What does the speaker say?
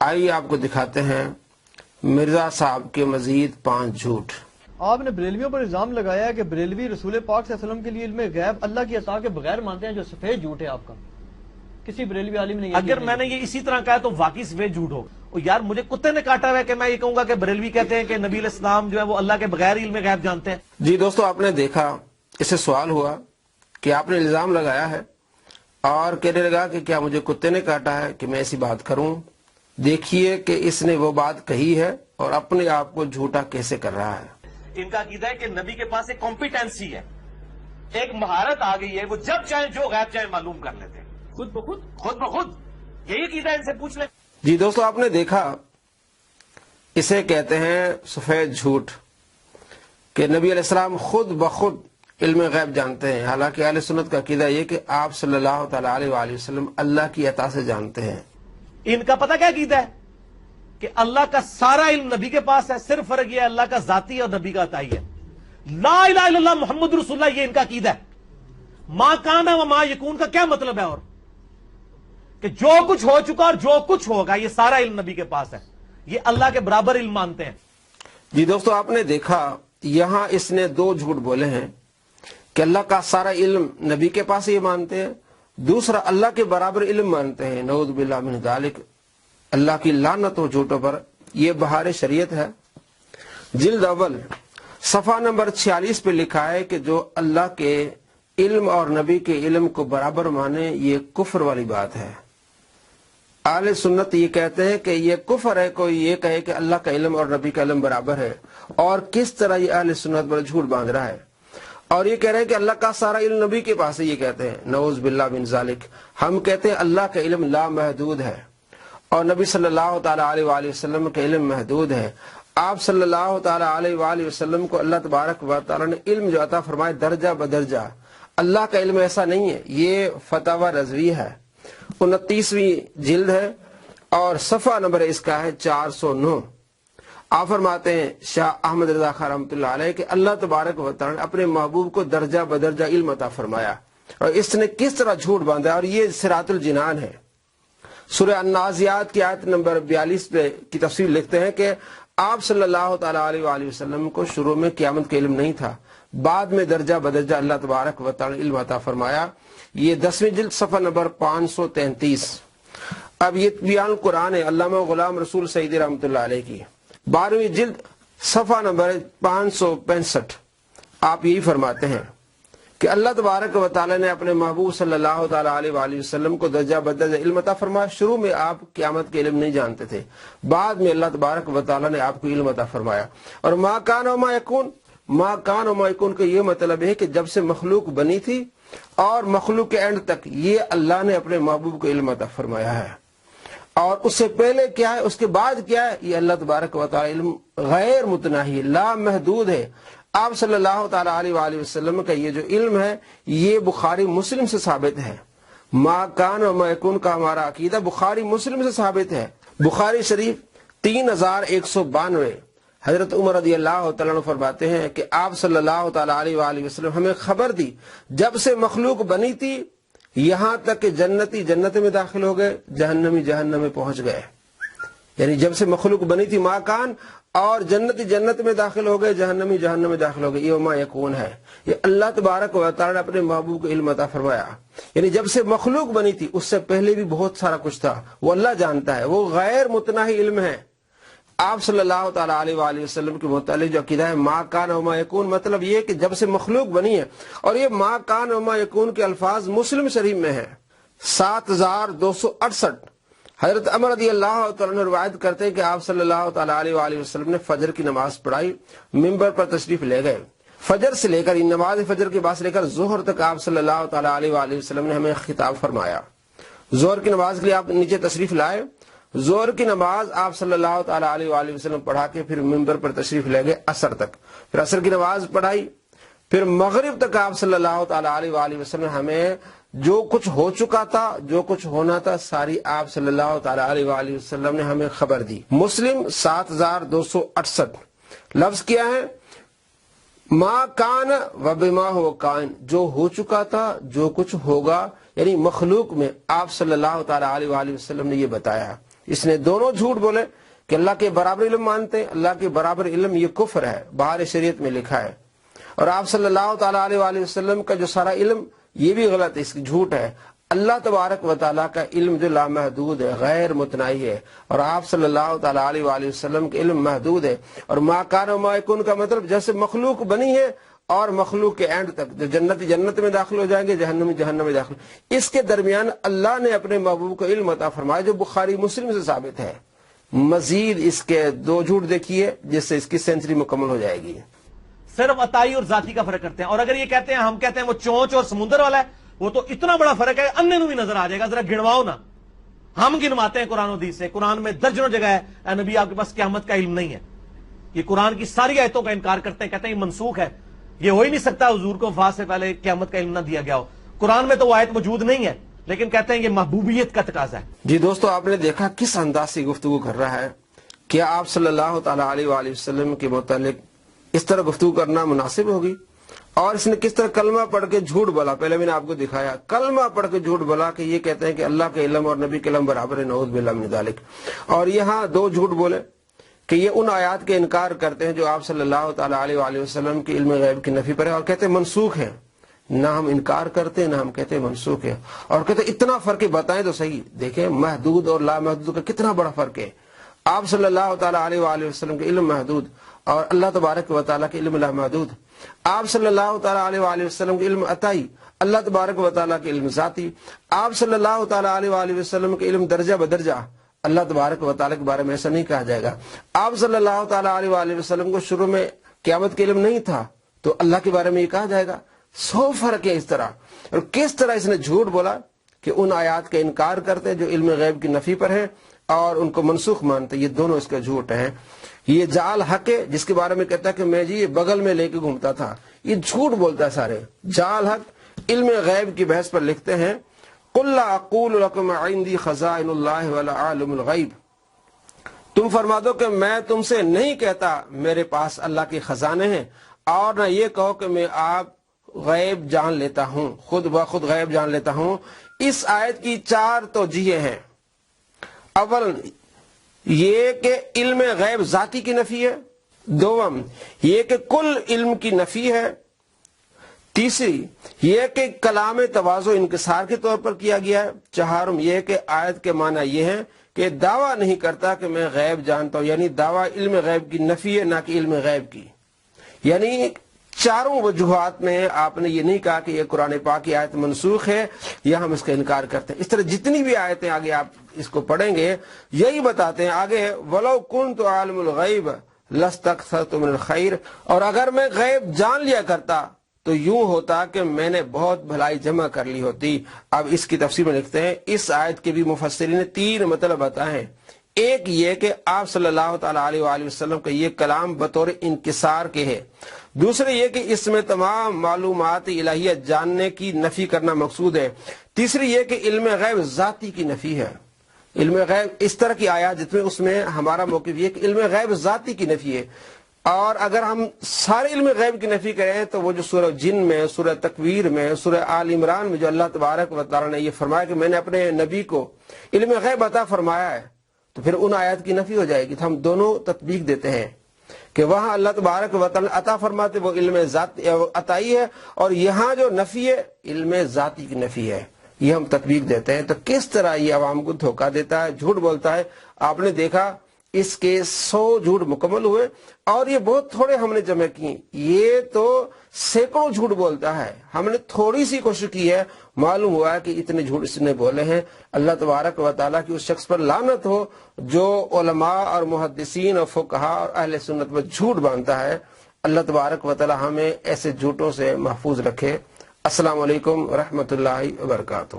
آئیے آپ کو دکھاتے ہیں مرزا صاحب کے مزید 5 جھوٹ۔ آپ نے بریلویوں پر الزام لگایا ہے کہ بریلوی رسول پاک صلی اللہ علیہ وسلم کے لیے علم غیب اللہ کی عطا کے بغیر مانتے ہیں، جو سفید جھوٹ ہے آپ کا۔ کسی بریلوی عالم نے اگر میں نے یہ اسی طرح کہا تو واقعی سفید جھوٹ ہو۔ یار مجھے کتے نے کاٹا ہوا ہے کہ میں یہ کہوں گا کہ بریلوی کہتے ہیں کہ نبی علیہ السلام جو ہے وہ اللہ کے بغیر علم غیب جانتے ہیں۔ جی دوستو، آپ نے دیکھا، اس سے سوال ہوا کہ آپ نے الزام لگایا ہے اور کہنے لگا کہ کیا مجھے کتے نے کاٹا ہے کہ میں ایسی بات کروں۔ دیکھیے کہ اس نے وہ بات کہی ہے اور اپنے آپ کو جھوٹا کیسے کر رہا ہے۔ ان کا عقیدہ ہے کہ نبی کے پاس ایک کمپیٹنسی ہے، ایک مہارت آ گئی ہے، وہ جب چاہیں جو غیب چاہیں معلوم کر لیتے ہیں، خود بخود۔ یہی عقیدہ ان سے پوچھ لیں۔ جی دوستو، آپ نے دیکھا، اسے کہتے ہیں سفید جھوٹ کہ نبی علیہ السلام خود بخود علم غیب جانتے ہیں، حالانکہ اہل سنت کا عقیدہ یہ کہ آپ صلی اللہ تعالی علیہ وآلہ وسلم اللہ کی عطا سے جانتے ہیں۔ ان کا پتہ کیا عقیدہ ہے کہ اللہ کا سارا علم نبی کے پاس ہے، صرف فرق یہ ہے اللہ کا ذاتی اور نبی کا عطائی ہے۔ لا الہ الا اللہ محمد رسول اللہ، یہ ان کا عقیدہ ہے۔ ما کان و ما یکون کا کیا مطلب ہے؟ اور کہ جو کچھ ہو چکا اور جو کچھ ہوگا یہ سارا علم نبی کے پاس ہے، یہ اللہ کے برابر علم مانتے ہیں۔ جی دوستو، آپ نے دیکھا یہاں اس نے 2 جھوٹ بولے ہیں کہ اللہ کا سارا علم نبی کے پاس یہ مانتے ہیں، دوسرا اللہ کے برابر علم مانتے ہیں۔ نعوذ باللہ من ذالک، اللہ کی لعنت ہو جھوٹوں پر۔ یہ بہار شریعت ہے، جلد اول صفحہ نمبر 46 پہ لکھا ہے کہ جو اللہ کے علم اور نبی کے علم کو برابر مانے یہ کفر والی بات ہے۔ اہل سنت یہ کہتے ہیں کہ یہ کفر ہے کوئی یہ کہے کہ اللہ کا علم اور نبی کا علم برابر ہے، اور کس طرح یہ اہل سنت پر جھوٹ باندھ رہا ہے، اور یہ کہہ رہے ہیں کہ اللہ کا سارا علم نبی کے پاس ہے۔ یہ کہتے ہیں نعوذ باللہ من ذالک۔ ہم کہتے ہیں اللہ کا علم لامحدود ہے اور نبی صلی اللہ تعالی علیہ وآلہ وسلم کا علم محدود ہے۔ آپ صلی اللہ تعالی علیہ وآلہ وسلم کو اللہ تبارک و تعالی نے علم جو عطا فرمائے درجہ بدرجہ، اللہ کا علم ایسا نہیں ہے۔ یہ فتاوی رضوی ہے، 29ویں جلد ہے اور صفحہ نمبر اس کا ہے 409۔ آپ فرماتے ہیں شاہ احمد رضا خان رحمۃ اللہ علیہ کہ اللہ تبارک و تعالی نے اپنے محبوب کو درجہ بدرجہ علم عطا فرمایا، اور اس نے کس طرح جھوٹ باندھا، اور یہ صراط الجنان ہے۔ سورہ النازعات کی آیت نمبر 42 پہ کی تفسیر لکھتے ہیں کہ آپ صلی اللہ تعالی علیہ وآلہ وسلم کو شروع میں قیامت کا علم نہیں تھا، بعد میں درجہ بدرجہ اللہ تبارک و تعالی علم عطا فرمایا۔ یہ 10ویں جلد صفحہ نمبر 533۔ اب یہ بیان قرآن ہے علامہ غلام رسول سعیدی رحمۃ اللہ علیہ کی 12ویں جلد صفحہ نمبر 565۔ آپ یہی فرماتے ہیں کہ اللہ تبارک و تعالی نے اپنے محبوب صلی اللہ تعالی علیہ وآلہ وسلم کو درجہ بدرجہ علم عطا فرمایا۔ شروع میں آپ قیامت کے علم نہیں جانتے تھے، بعد میں اللہ تبارک و تعالی نے آپ کو علم عطا فرمایا۔ اور ما کان و ما یکون، ما کان و ما یکون کا یہ مطلب ہے کہ جب سے مخلوق بنی تھی اور مخلوق کے اینڈ تک یہ اللہ نے اپنے محبوب کو علم عطا فرمایا ہے، اور اس سے پہلے کیا ہے اس کے بعد کیا ہے، یہ اللہ تبارک و تعالی علم غیر متناہی لا محدود ہے۔ آپ صلی اللہ تعالی علیہ وآلہ وسلم کا یہ جو علم ہے یہ بخاری مسلم سے ثابت ہے۔ ما کان و ما یکون کا ہمارا عقیدہ بخاری مسلم سے ثابت ہے۔ بخاری شریف 3192، حضرت عمر رضی اللہ تعالیٰ عنہ فرماتے ہیں کہ آپ صلی اللہ تعالی علیہ وآلہ وسلم ہمیں خبر دی جب سے مخلوق بنی تھی یہاں تک کہ جنتی جنت میں داخل ہو گئے، جہنمی جہنم میں پہنچ گئے۔ یعنی جب سے مخلوق بنی تھی ما کان، اور جنتی جنت میں داخل ہو گئے، جہنمی جہنم میں داخل ہو گئے۔ یہ ما یکون ہے، یہ اللہ تبارک و تعالی نے اپنے محبوب کو علم عطا فرمایا۔ یعنی جب سے مخلوق بنی تھی اس سے پہلے بھی بہت سارا کچھ تھا، وہ اللہ جانتا ہے، وہ غیر متناہی علم ہے۔ آپ صلی اللہ تعالی علیہ وآلہ وسلم کے متعلق جو عقیدہ ہے ما کان و ما یکون، مطلب یہ کہ جب سے مخلوق بنی ہے، اور یہ ما کان و ما یکون کے الفاظ مسلم شریف میں ہیں 7268۔ حضرت عمر رضی اللہ تعالیٰ عنہ روایت کرتے ہیں کہ آپ صلی اللہ تعالی علیہ وآلہ وسلم نے فجر کی نماز پڑھائی، ممبر پر تشریف لے گئے۔ فجر سے لے کر نماز فجر کے بعد سے لے کر ظہر تک آپ صلی اللہ تعالی علیہ وآلہ وسلم نے ہمیں خطاب فرمایا۔ ظہر کی نماز کے لیے آپ نیچے تشریف لائے، ظہر کی نماز آپ صلی اللہ تعالی علیہ وآلہ وسلم پڑھا کے پھر ممبر پر تشریف لے گئے عصر تک، پھر عصر کی نماز پڑھائی، پھر مغرب تک آپ صلی اللہ تعالی علیہ وآلہ وسلم ہمیں جو کچھ ہو چکا تھا، جو کچھ ہونا تھا، ساری آپ صلی اللہ تعالی علیہ وآلہ وسلم نے ہمیں خبر دی۔ مسلم 7268۔ لفظ کیا ہے؟ ما کان و بما ہو کائن، جو ہو چکا تھا، جو کچھ ہوگا، یعنی مخلوق میں آپ صلی اللہ تعالی علیہ وآلہ وسلم نے یہ بتایا۔ اس نے دونوں جھوٹ بولے کہ اللہ کے برابر علم مانتے ہیں. اللہ کے برابر علم یہ کفر ہے، باہر شریعت میں لکھا ہے. اور آپ صلی اللہ تعالی علیہ وآلہ وسلم کا جو سارا علم یہ بھی غلط ہے، اس کی جھوٹ ہے. اللہ تبارک و تعالیٰ کا علم جو لامحدود ہے، غیر متناہی ہے، اور آپ صلی اللہ تعالی علیہ وآلہ وسلم کا علم محدود ہے. اور ما کان و ما یکون کا مطلب جیسے مخلوق بنی ہے اور مخلوق کے اینڈ تک، جو جنتی جنت میں داخل ہو جائیں گے، جہنمی جہنم میں داخل، اس کے درمیان اللہ نے اپنے محبوب کو علم عطا فرمایا جو بخاری مسلم سے ثابت ہے. مزید اس کے دو جھوٹ دیکھیے جس سے اس کی سینچری مکمل ہو جائے گی. صرف عطائی اور ذاتی کا فرق کرتے ہیں. اور اگر یہ کہتے ہیں، ہم کہتے ہیں وہ چونچ اور سمندر والا ہے، وہ تو اتنا بڑا فرق ہے انے نو بھی نظر آ جائے گا. ذرا گنواؤ نا. ہم گنواتے ہیں قرآن و حدیث سے. قرآن میں درجنوں جگہ ہے اے نبی آپ کے پاس قیامت کا علم نہیں ہے. یہ قرآن کی ساری آیتوں کا انکار کرتے ہیں، کہتے ہیں یہ منسوخ ہے، یہ ہو ہی نہیں سکتا حضور کو وفات سے پہلے قیامت کا علم نہ دیا گیا ہو. قرآن میں تو وہ آیت موجود نہیں ہے، لیکن کہتے ہیں یہ محبوبیت کا تقاضا ہے. جی دوستو، آپ نے دیکھا کس انداز سے گفتگو کر رہا ہے. کیا آپ صلی اللہ تعالی علیہ وآلہ وسلم کے متعلق اس طرح گفتگو کرنا مناسب ہوگی؟ اور اس نے کس طرح کلمہ پڑھ کے جھوٹ بولا. پہلے میں نے آپ کو دکھایا کلمہ پڑھ کے جھوٹ بولا کہ یہ کہتے ہیں کہ اللہ کے علم اور نبی کے علم برابر ہے، نعوذ باللہ من ذالک. اور یہاں دو جھوٹ بولے کہ یہ ان آیات کے انکار کرتے ہیں جو آپ صلی اللہ تعالی علیہ وآلہ وسلم کے علم غیب کی نفی پر ہے، اور کہتے ہیں منسوخ ہے. نہ ہم انکار کرتے ہیں، نہ ہم کہتے ہیں منسوخ ہے. اور کہتے ہیں اتنا فرق ہے، بتائیں تو صحیح. دیکھیں محدود اور لامحدود کا کتنا بڑا فرق ہے. آپ صلی اللہ تعالی علیہ وآلہ وسلم کے علم محدود اور اللہ تبارک و تعالیٰ کے علم لامحدود. آپ صلی اللہ تعالی علیہ وآلہ وسلم کے علم عطائی، اللہ تبارک و تعالیٰ کے علم ذاتی. آپ صلی اللہ تعالی علیہ وآلہ وسلم کے علم درجہ بدرجہ، اللہ تبارک و تعالیٰ کے بارے میں ایسا نہیں کہا جائے گا. آپ صلی اللہ تعالی علیہ وآلہ وسلم کو شروع میں قیامت کے علم نہیں تھا تو اللہ کے بارے میں یہ کہا جائے گا. 100 فرق ہے اس طرح. اور کس طرح اس نے جھوٹ بولا کہ ان آیات کا انکار کرتے جو علم غیب کی نفی پر ہے اور ان کو منسوخ مانتے. یہ دونوں اس کا جھوٹ ہے. یہ جعل حق ہے جس کے بارے میں کہتا ہے کہ میں جی یہ بغل میں لے کے گھومتا تھا. یہ جھوٹ بولتا ہے سارے. جعل حق علم غیب کی بحث پر لکھتے ہیں قل لا اقول لكم عندي خزائن الله ولا اعلم الغیب. تم فرما دو کہ میں تم سے نہیں کہتا میرے پاس اللہ کے خزانے ہیں، اور نہ یہ کہو کہ میں آپ غیب جان لیتا ہوں، خود بخود غیب جان لیتا ہوں. اس آیت کی 4 توجیہیں ہیں. اول یہ کہ علم غیب ذاتی کی نفی ہے. دوم یہ کہ کل علم کی نفی ہے. تیسری یہ کہ کلام تواضع انکسار کے طور پر کیا گیا ہے. چہارم یہ کہ آیت کے معنی یہ ہے کہ دعویٰ نہیں کرتا کہ میں غیب جانتا ہوں، یعنی دعویٰ علم غیب کی نفی ہے نہ کہ علم غیب کی. یعنی چاروں وجوہات میں آپ نے یہ نہیں کہا کہ یہ قرآن پاک کی آیت منسوخ ہے یا ہم اس کا انکار کرتے ہیں. اس طرح جتنی بھی آیتیں آگے آپ اس کو پڑھیں گے یہی بتاتے ہیں. آگے وَلَوْ كُنْتُ عَالِمُ الْغَيْبِ لَاسْتَكْثَرْتُ مِنَ الْخَيْرِ، اور اگر میں غیب جان لیا کرتا تو یوں ہوتا کہ میں نے بہت بھلائی جمع کر لی ہوتی. اب اس کی تفسیر میں لکھتے ہیں اس آیت کے بھی مفسرین نے 3 مطلب بتائے ہیں. ایک یہ کہ آپ صلی اللہ تعالی علیہ وآلہ وسلم کا یہ کلام بطور انکسار کے ہے. دوسرے یہ کہ اس میں تمام معلومات الہیہ جاننے کی نفی کرنا مقصود ہے. تیسری یہ کہ علم غیب ذاتی کی نفی ہے. علم غیب اس طرح کی آیات جس میں اس میں ہمارا موقف یہ کہ علم غیب ذاتی کی نفی ہے. اور اگر ہم سارے علم غیب کی نفی کریں تو وہ جو سورہ جن میں، سورہ تکویر میں، سورہ آل عمران میں جو اللہ تبارک و تعالیٰ نے یہ فرمایا کہ میں نے اپنے نبی کو علم غیب عطا فرمایا ہے، تو پھر ان آیات کی نفی ہو جائے گی. تو ہم دونوں تطبیق دیتے ہیں کہ وہاں اللہ تبارک و تعالیٰ عطا فرماتے وہ علم ذاتی عطائی ہے، اور یہاں جو نفی ہے علم ذاتی کی نفی ہے. یہ ہم تطبیق دیتے ہیں. تو کس طرح یہ عوام کو دھوکہ دیتا ہے، جھوٹ بولتا ہے. آپ نے دیکھا اس کے 100 جھوٹ مکمل ہوئے اور یہ بہت تھوڑے ہم نے جمع کی. یہ تو سینکڑوں جھوٹ بولتا ہے. ہم نے تھوڑی سی کوشش کی ہے، معلوم ہوا ہے کہ اتنے جھوٹ اس نے بولے ہیں. اللہ تبارک و تعالیٰ کی اس شخص پر لعنت ہو جو علماء اور محدثین اور فقہا اور اہل سنت پر جھوٹ باندھتا ہے. اللہ تبارک و تعالیٰ ہمیں ایسے جھوٹوں سے محفوظ رکھے. السلام علیکم ورحمۃ اللہ وبرکاتہ.